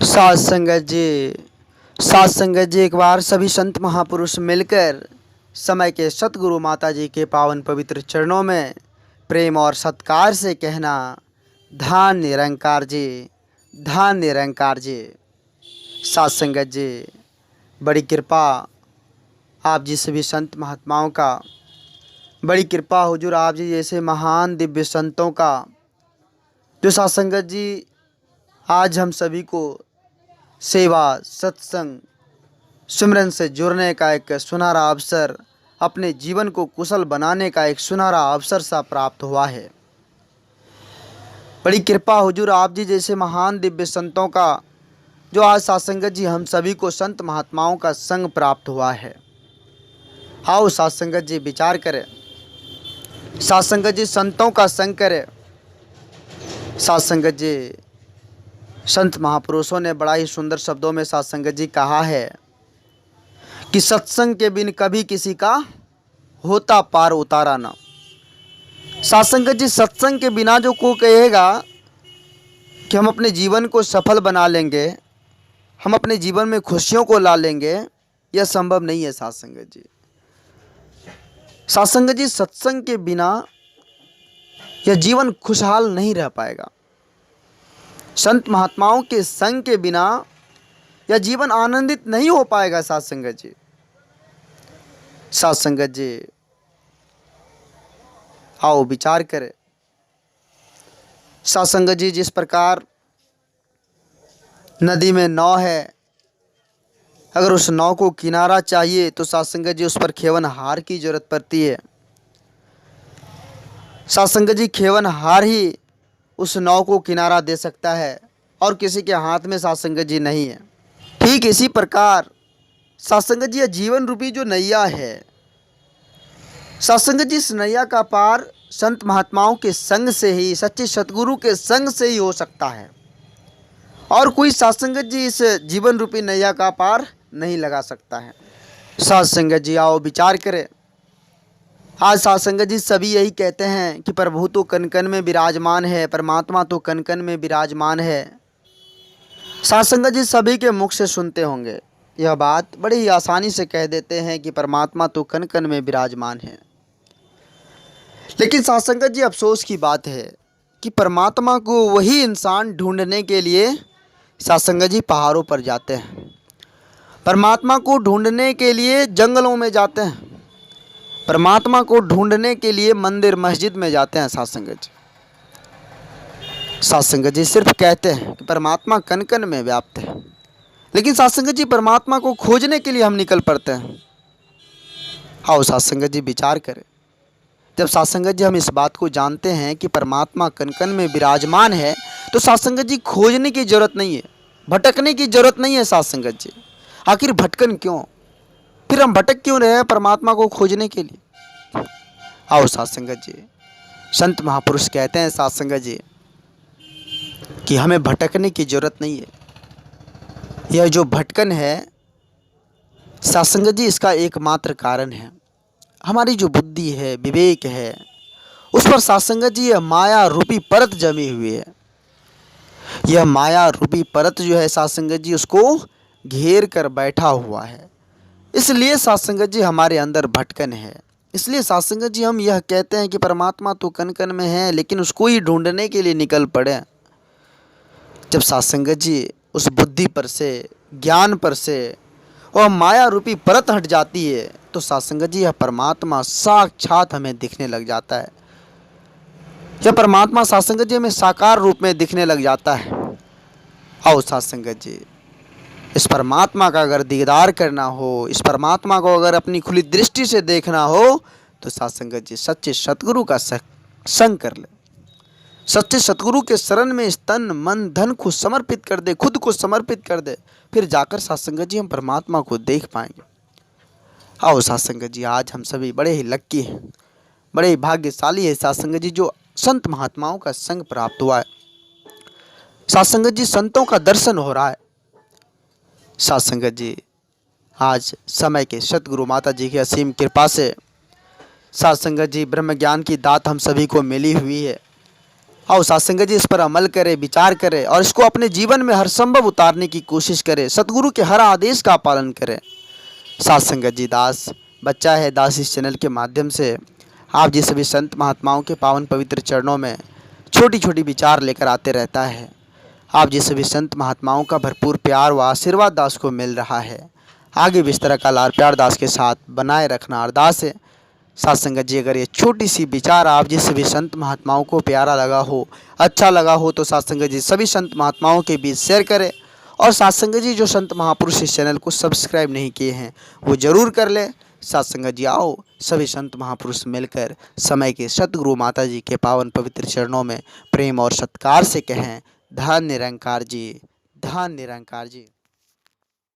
सात संगत जी। सात संगत जी, एक बार सभी संत महापुरुष मिलकर समय के सतगुरु माता जी के पावन पवित्र चरणों में प्रेम और सत्कार से कहना, धान निरंकार जी, धान निरंकार जी। सात संगत जी, बड़ी कृपा आप जी सभी संत महात्माओं का, बड़ी कृपा हुजूर आप जी जैसे महान दिव्य संतों का, जो सात संगत जी आज हम सभी को सेवा, सत्संग, सिमरन से जुड़ने का एक सुनहरा अवसर, अपने जीवन को कुशल बनाने का एक सुनहरा अवसर सा प्राप्त हुआ है। बड़ी कृपा हुजूर आप जी जैसे महान दिव्य संतों का, जो आज सात्संगत जी हम सभी को संत महात्माओं का संग प्राप्त हुआ है। आओ सात्संगत जी विचार करें, सात्संगत जी संतों का संग करें। सात्संगत जी संत महापुरुषों ने बड़ा ही सुंदर शब्दों में सात्संगत जी कहा है कि सत्संग के बिन कभी किसी का होता पार उतारा ना। सात्संगत जी सत्संग के बिना जो को कहेगा कि हम अपने जीवन को सफल बना लेंगे, हम अपने जीवन में खुशियों को ला लेंगे, यह संभव नहीं है। सात्संगत जी, सात्संगत जी सत्संग के बिना यह जीवन खुशहाल नहीं रह पाएगा। संत महात्माओं के संग के बिना यह जीवन आनंदित नहीं हो पाएगा। सात्संगत जी, सात्संगत जी आओ विचार करें। सात्संगत जी जिस प्रकार नदी में नाव है, अगर उस नाव को किनारा चाहिए तो सात्संगत जी उस पर खेवनहार की जरूरत पड़ती है। सात्संगत जी खेवनहार ही उस नाव को किनारा दे सकता है और किसी के हाथ में सात्संगत जी नहीं है। ठीक इसी प्रकार सात्संगत जी यह जीवन रूपी जो नैया है, सात्संगत जी इस नैया का पार संत महात्माओं के संग से ही, सच्चे सतगुरु के संग से ही हो सकता है, और कोई सात्संगत जी इस जीवन रूपी नैया का पार नहीं लगा सकता है। सात्संगत जी आओ विचार करें। आज सात्संगत जी सभी यही कहते हैं कि प्रभु तो कन कन में विराजमान है, परमात्मा तो कन कन में विराजमान है। सात्संगत जी सभी के मुख से सुनते होंगे यह बात, बड़ी ही आसानी से कह देते हैं कि परमात्मा तो कन कन में विराजमान है। लेकिन सात्संगत जी अफसोस की बात है कि परमात्मा को वही इंसान ढूंढने के लिए सात्संगत जी पहाड़ों पर जाते हैं, परमात्मा को ढूंढने के लिए जंगलों में जाते हैं, परमात्मा को ढूंढने के लिए मंदिर मस्जिद में जाते हैं। सात्संगत जी सिर्फ कहते हैं कि परमात्मा कन कन में व्याप्त है, लेकिन सात्संगत जी परमात्मा को खोजने के लिए हम निकल पड़ते हैं। आओ सात्संगत जी विचार करें। जब सात्संगत जी हम इस बात को जानते हैं कि परमात्मा कन कन में विराजमान है, तो सात्संगत जी खोजने की जरूरत नहीं है, भटकने की जरूरत नहीं है। सात्संगत जी आखिर भटकन क्यों, फिर हम भटक क्यों रहे हैं परमात्मा को खोजने के लिए। आओ सात्संगत जी, संत महापुरुष कहते हैं सात्संगत जी कि हमें भटकने की जरूरत नहीं है। यह जो भटकन है सात्संगत जी, इसका एकमात्र कारण है हमारी जो बुद्धि है, विवेक है, उस पर सात्संगत जी यह माया रूपी परत जमी हुई है। यह माया रूपी परत जो है सात्संगत जी उसको घेर कर बैठा हुआ है, इसलिए सात्संगत जी हमारे अंदर भटकन है। इसलिए सात्संगत जी हम यह कहते हैं कि परमात्मा तो कन कन में है, लेकिन उसको ही ढूंढने के लिए निकल पड़े। जब सात्संगत जी उस बुद्धि पर से, ज्ञान पर से और माया रूपी परत हट जाती है, तो सात्संगत जी यह परमात्मा साक्षात हमें दिखने लग जाता है। यह परमात्मा सात्संगत जी हमें साकार रूप में दिखने लग जाता है। आओ सात्संगत जी, इस परमात्मा का अगर दीदार करना हो, इस परमात्मा को अगर अपनी खुली दृष्टि से देखना हो, तो सात्संगत जी सच्चे सतगुरु का संग कर ले। सच्चे सतगुरु के शरण में तन मन धन को समर्पित कर दे, खुद को समर्पित कर दे, फिर जाकर सात्संगत जी हम परमात्मा को देख पाएंगे। आओ सात्संगत जी, आज हम सभी बड़े ही लक्की हैं, बड़े ही भाग्यशाली है सात्संगत जी, जो संत महात्माओं का संग प्राप्त हुआ है। सात्संगत जी संतों का दर्शन हो रहा है। सात्संगत जी आज समय के सतगुरु माता जी की असीम कृपा से सात्संगत जी ब्रह्म ज्ञान की दात हम सभी को मिली हुई है। आओ साथ संगत जी इस पर अमल करें, विचार करें और इसको अपने जीवन में हर संभव उतारने की कोशिश करें। सतगुरु के हर आदेश का पालन करें। साथ संगत जी, दास बच्चा है, दास इस चैनल के माध्यम से आप जी सभी संत महात्माओं के पावन पवित्र चरणों में छोटी छोटी विचार लेकर आते रहता है। आप जी सभी संत महात्माओं का भरपूर प्यार व आशीर्वाद दास को मिल रहा है। आगे भी इस तरह का लाड़ प्यार दास के साथ बनाए रखना अरदास है। साथ संगत जी, अगर ये छोटी सी विचार आप जी सभी संत महात्माओं को प्यारा लगा हो, अच्छा लगा हो, तो साथ संगत जी सभी संत महात्माओं के बीच शेयर करें। और साथ संगत जी, जो संत महापुरुष इस चैनल को सब्सक्राइब नहीं किए हैं वो ज़रूर कर ले। साथ संगत जी, आओ सभी संत महापुरुष मिलकर समय के सतगुरु माता जी के पावन पवित्र चरणों में प्रेम और सत्कार से कहें, धन निरंकार जी, धन निरंकार जी।